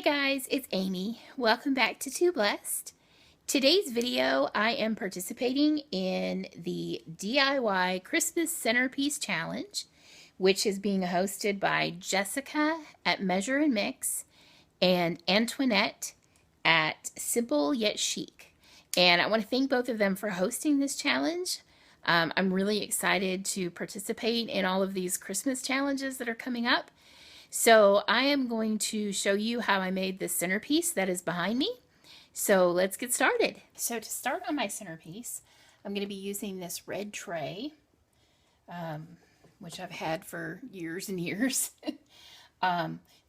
guys, it's Amy. Welcome back to Too Blessed. Today's video, I am participating in the DIY Christmas Centerpiece Challenge, which is being hosted by Jessica at Measure and Mix and Antoinette at Simple Yet Chic. And I want to thank both of them for hosting this challenge. I'm really excited to participate in all of these Christmas challenges that are coming up. So I am going to show you how I made this centerpiece that is behind me. So let's get started. So to start on my centerpiece, I'm going to be using this red tray, which I've had for years and years.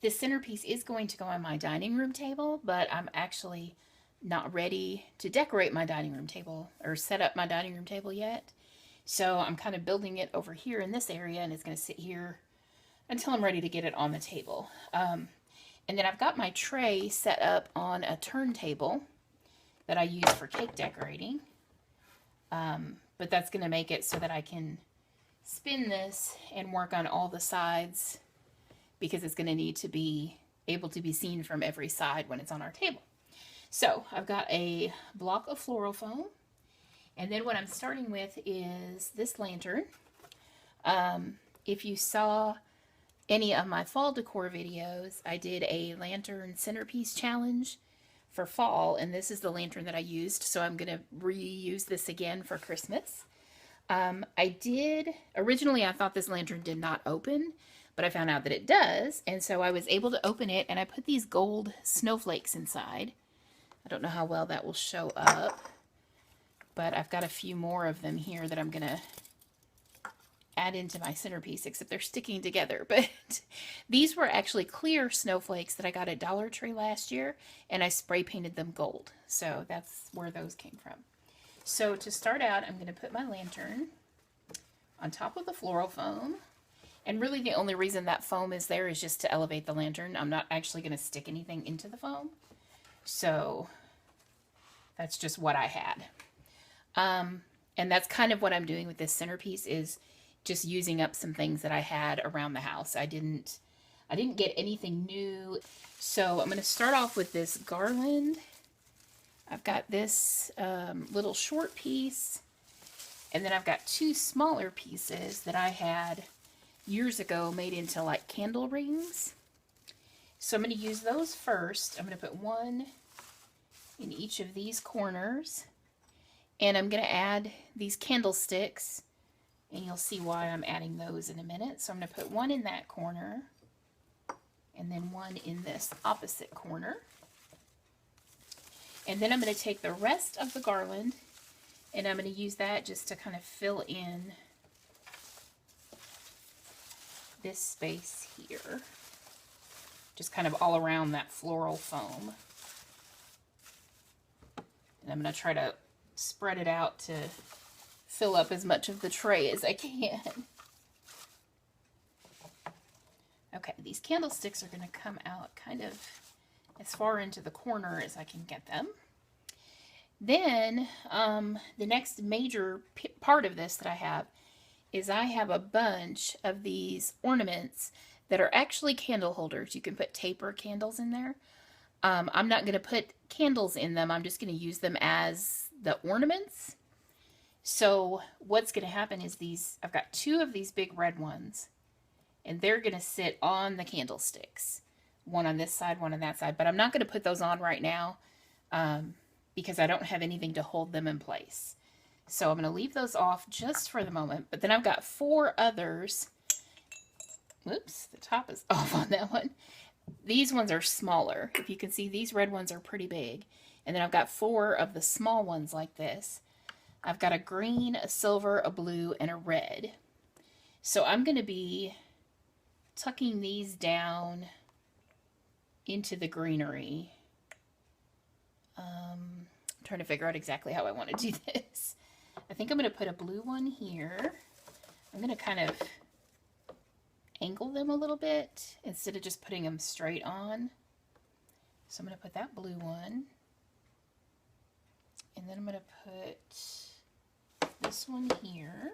This centerpiece is going to go on my dining room table, but I'm actually not ready to decorate my dining room table or set up my dining room table yet. So I'm kind of building it over here in this area, and it's going to sit here until I'm ready to get it on the table. And then I've got my tray set up on a turntable that I use for cake decorating. But that's going to make it so that I can spin this and work on all the sides, because it's going to need to be able to be seen from every side when it's on our table. So I've got a block of floral foam, and then what I'm starting with is this lantern. If you saw any of my fall decor videos, I did a lantern centerpiece challenge for fall, and this is the lantern that I used, so I'm going to reuse this again for Christmas. Originally I thought this lantern did not open, but I found out that it does, and so I was able to open it, and I put these gold snowflakes inside. I don't know how well that will show up, but I've got a few more of them here that I'm going to add into my centerpiece, except they're sticking together. But these were actually clear snowflakes that I got at Dollar Tree last year, and I spray painted them gold. So that's where those came from. So to start out, I'm going to put my lantern on top of the floral foam. And really the only reason that foam is there is just to elevate the lantern. I'm not actually going to stick anything into the foam. So that's just what I had. And that's kind of what I'm doing with this centerpiece, is just using up some things that I had around the house. I didn't get anything new. So I'm going to start off with this garland. I've got this little short piece, and then I've got two smaller pieces that I had years ago made into like candle rings. So I'm going to use those first. I'm going to put one in each of these corners, and I'm going to add these candlesticks. And you'll see why I'm adding those in a minute. So I'm going to put one in that corner, and then one in this opposite corner. And then I'm going to take the rest of the garland, and I'm going to use that just to kind of fill in this space here. Just kind of all around that floral foam. And I'm going to try to spread it out to fill up as much of the tray as I can. Okay, these candlesticks are going to come out kind of as far into the corner as I can get them. Then the next major part of this that I have is I have a bunch of these ornaments that are actually candle holders. You can put taper candles in there. I'm not going to put candles in them. I'm just going to use them as the ornaments. So what's going to happen is I've got two of these big red ones, and they're going to sit on the candlesticks. One on this side, one on that side. But I'm not going to put those on right now because I don't have anything to hold them in place. So I'm going to leave those off just for the moment. But then I've got four others. Whoops, the top is off on that one. These ones are smaller. If you can see, these red ones are pretty big. And then I've got four of the small ones like this. I've got a green, a silver, a blue, and a red. So I'm going to be tucking these down into the greenery. I'm trying to figure out exactly how I want to do this. I think I'm going to put a blue one here. I'm going to kind of angle them a little bit instead of just putting them straight on. So I'm going to put that blue one. And then I'm going to put this one here.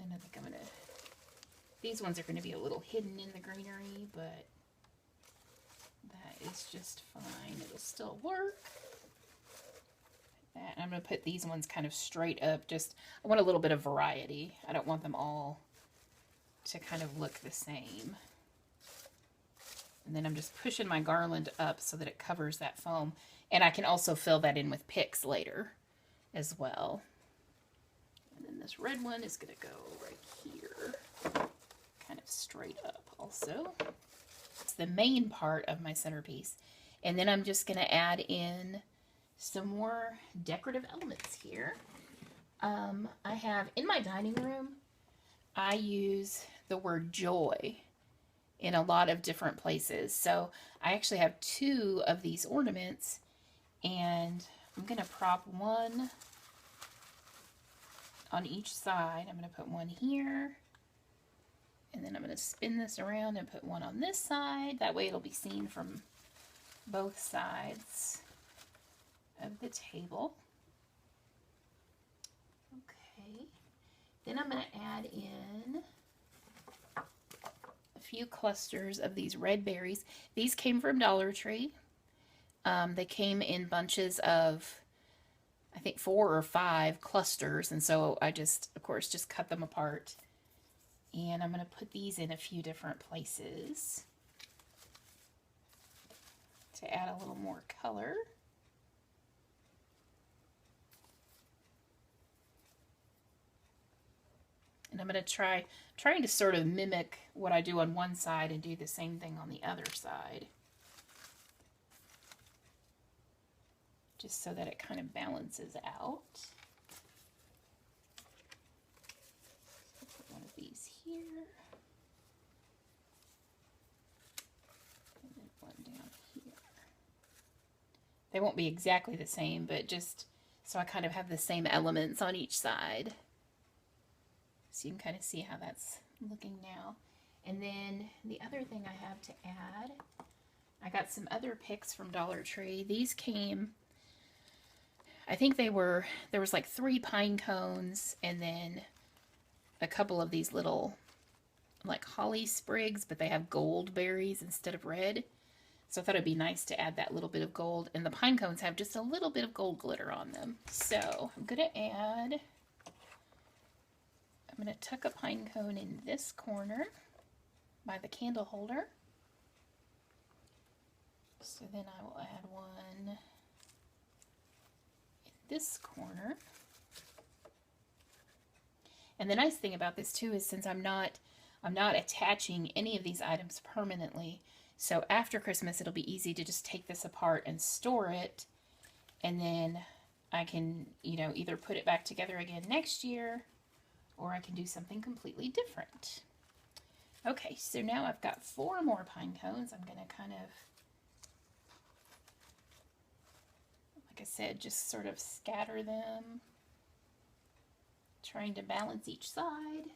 And I think I'm going to These ones are going to be a little hidden in the greenery, but that is just fine. It'll still work. That. I'm going to put these ones kind of straight up. Just, I want a little bit of variety. I don't want them all to kind of look the same. And then I'm just pushing my garland up so that it covers that foam. And I can also fill that in with picks later as well. And then this red one is going to go right here, kind of straight up also. It's the main part of my centerpiece. And then I'm just going to add in some more decorative elements here. I have, in my dining room, I use the word joy in a lot of different places. So I actually have 2 of these ornaments, and I'm going to prop one on each side. I'm going to put one here, and then I'm going to spin this around and put one on this side. That way it'll be seen from both sides of the table. Okay, then I'm going to add in a few clusters of these red berries. These came from Dollar Tree. They came in bunches of, I think, 4 or 5 clusters, and so I just, of course, just cut them apart. And I'm going to put these in a few different places to add a little more color. And I'm going to trying to sort of mimic what I do on one side and do the same thing on the other side. Just so that it kind of balances out. Put one of these here. And then one down here. They won't be exactly the same, but just so I kind of have the same elements on each side. So you can kind of see how that's looking now. And then the other thing I have to add, I got some other picks from Dollar Tree. These came, I think there was like 3 pine cones and then a couple of these little like holly sprigs, but they have gold berries instead of red. So I thought it'd be nice to add that little bit of gold. And the pine cones have just a little bit of gold glitter on them. So I'm going to add, I'm going to tuck a pine cone in this corner by the candle holder. So then I will add one in this corner. And the nice thing about this too is since I'm not attaching any of these items permanently, so after Christmas it'll be easy to just take this apart and store it, and then I can, you know, either put it back together again next year, or I can do something completely different. Okay, so now I've got 4 more pine cones. I'm going to kind of, like I said, just sort of scatter them, trying to balance each side.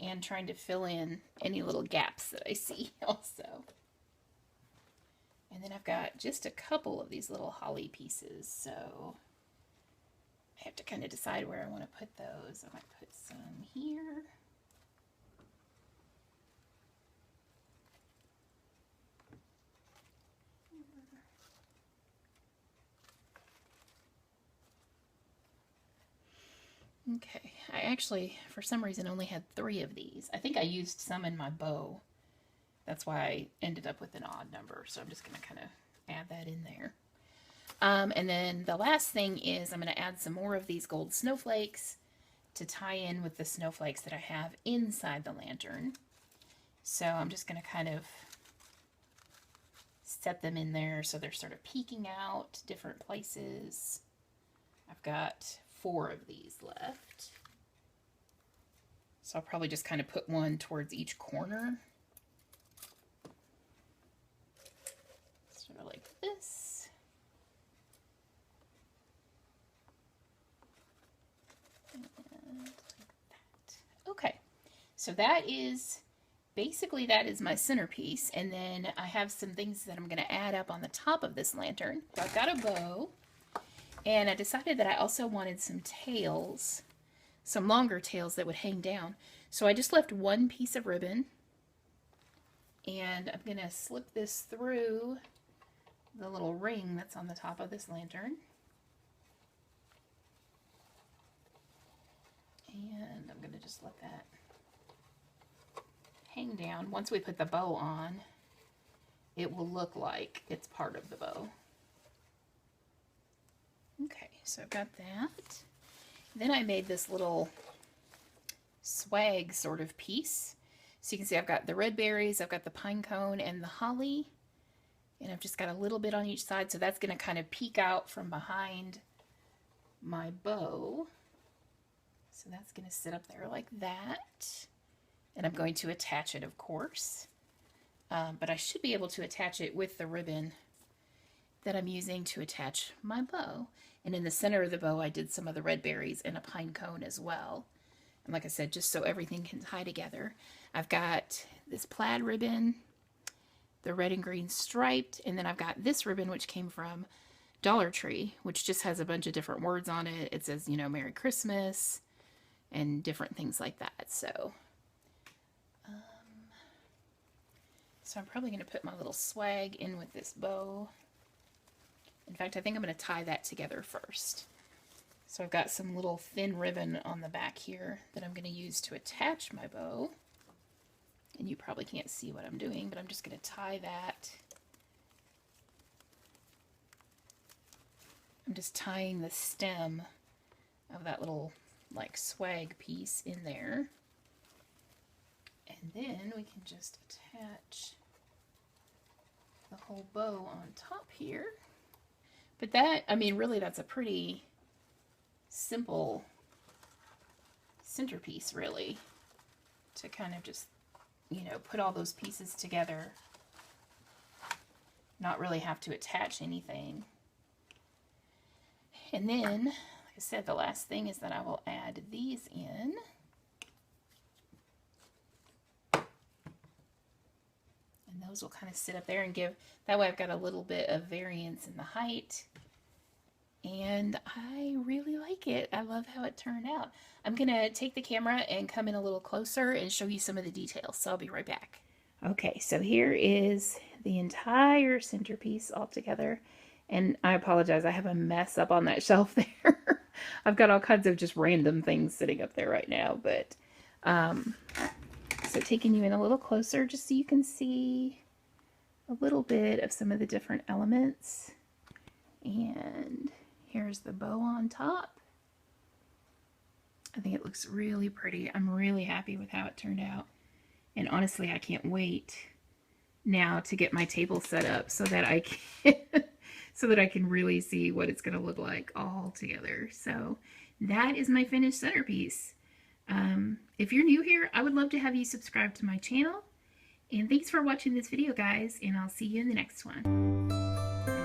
And trying to fill in any little gaps that I see also. And then I've got just a couple of these little holly pieces, so I have to kind of decide where I want to put those. I might put some here. Okay, I actually, for some reason, only had 3 of these. I think I used some in my bow. That's why I ended up with an odd number, so I'm just going to kind of add that in there. And then the last thing is I'm going to add some more of these gold snowflakes to tie in with the snowflakes that I have inside the lantern. So I'm just going to kind of set them in there so they're sort of peeking out different places. I've got 4 of these left. So I'll probably just kind of put one towards each corner. Sort of like this. And like that. So that is, basically that is my centerpiece. And then I have some things that I'm going to add up on the top of this lantern. So I've got a bow, and I decided that I also wanted some tails, some longer tails that would hang down. So I just left one piece of ribbon, and I'm going to slip this through the little ring that's on the top of this lantern. And I'm going to just let that hang down. Once we put the bow on, it will look like it's part of the bow. Okay, so I've got that. Then I made this little swag sort of piece. So you can see I've got the red berries, I've got the pine cone and the holly, and I've just got a little bit on each side, so that's going to kind of peek out from behind my bow. So that's going to sit up there like that. And I'm going to attach it, of course. But I should be able to attach it with the ribbon that I'm using to attach my bow. And in the center of the bow, I did some of the red berries and a pine cone as well. And like I said, just so everything can tie together. I've got this plaid ribbon, the red and green striped, and then I've got this ribbon which came from Dollar Tree, which just has a bunch of different words on it. It says, you know, Merry Christmas and different things like that. So I'm probably going to put my little swag in with this bow. In fact, I think I'm going to tie that together first. So I've got some little thin ribbon on the back here that I'm going to use to attach my bow. And you probably can't see what I'm doing, but I'm just going to tie that. I'm just tying the stem of that little like swag piece in there. And then we can just attach the whole bow on top here. But that, I mean, really that's a pretty simple centerpiece, really, to kind of just, you know, put all those pieces together, not really have to attach anything. And then, like I said, the last thing is that I will add these in. And those will kind of sit up there and give, that way I've got a little bit of variance in the height. And I really like it. I love how it turned out. I'm going to take the camera and come in a little closer and show you some of the details. So I'll be right back. Okay, so here is the entire centerpiece all together. And I apologize, I have a mess up on that shelf there. I've got all kinds of just random things sitting up there right now. But so taking you in a little closer just so you can see a little bit of some of the different elements. And here's the bow on top. I think it looks really pretty. I'm really happy with how it turned out. And honestly, I can't wait now to get my table set up so that I can so that I can really see what it's going to look like all together. So that is my finished centerpiece. If you're new here, I would love to have you subscribe to my channel. And thanks for watching this video, guys, and I'll see you in the next one.